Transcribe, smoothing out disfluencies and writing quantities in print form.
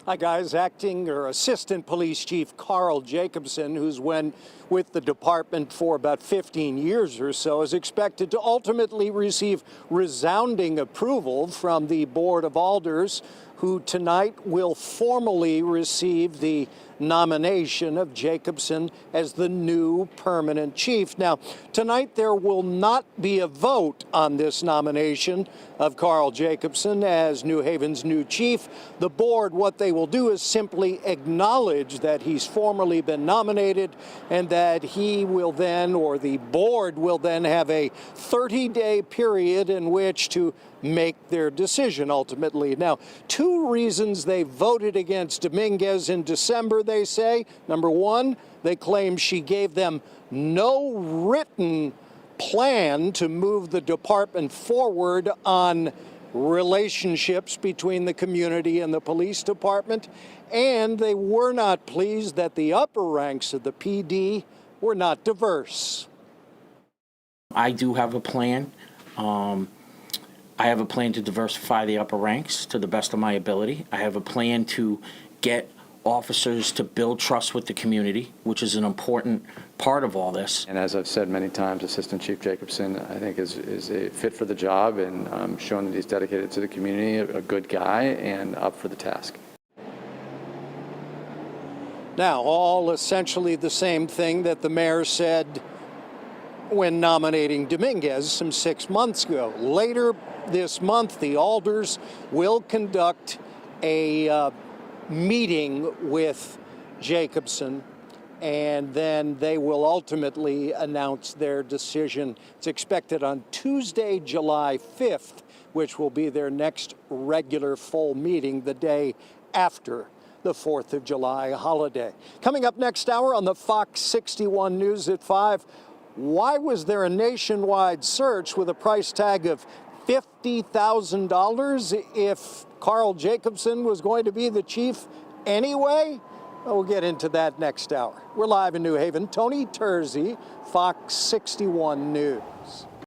Hi, guys. Acting or Assistant Police Chief Karl Jacobson, who's been with the department for about 15 years or so, is expected to ultimately receive resounding approval from the Board of Alders, who tonight will formally receive the nomination of Jacobson as the new permanent chief. Now, tonight there will not be a vote on this nomination of Karl Jacobson as New Haven's new chief. The board, what they will do is simply acknowledge that he's formally been nominated and that he will then, or the board will then, have a 30-day period in which to make their decision ultimately. Now, two reasons they voted against Dominguez in December, they say. Number one, they claim she gave them no written plan to move the department forward on relationships between the community and the police department, and they were not pleased that the upper ranks of the PD were not diverse. I do have a plan. I have a plan to diversify the upper ranks to the best of my ability. I have a plan to get officers to build trust with the community, which is an important part of all this. And as I've said many times, Assistant Chief Jacobson, I think, is a fit for the job and shown that he's dedicated to the community, a good guy, and up for the task. Now, all essentially the same thing that the mayor said when nominating Dominguez some 6 months ago. Later this month, the Alders will conduct a meeting with Jacobson, and then they will ultimately announce their decision. It's expected on Tuesday, July 5th, which will be their next regular full meeting, the day after the 4th of July holiday. Coming up next hour on the Fox 61 News at 5, why was there a nationwide search with a price tag of $50,000 if Karl Jacobson was going to be the chief anyway? We'll get into that next hour. We're live in New Haven. Tony Terzi, Fox 61 News.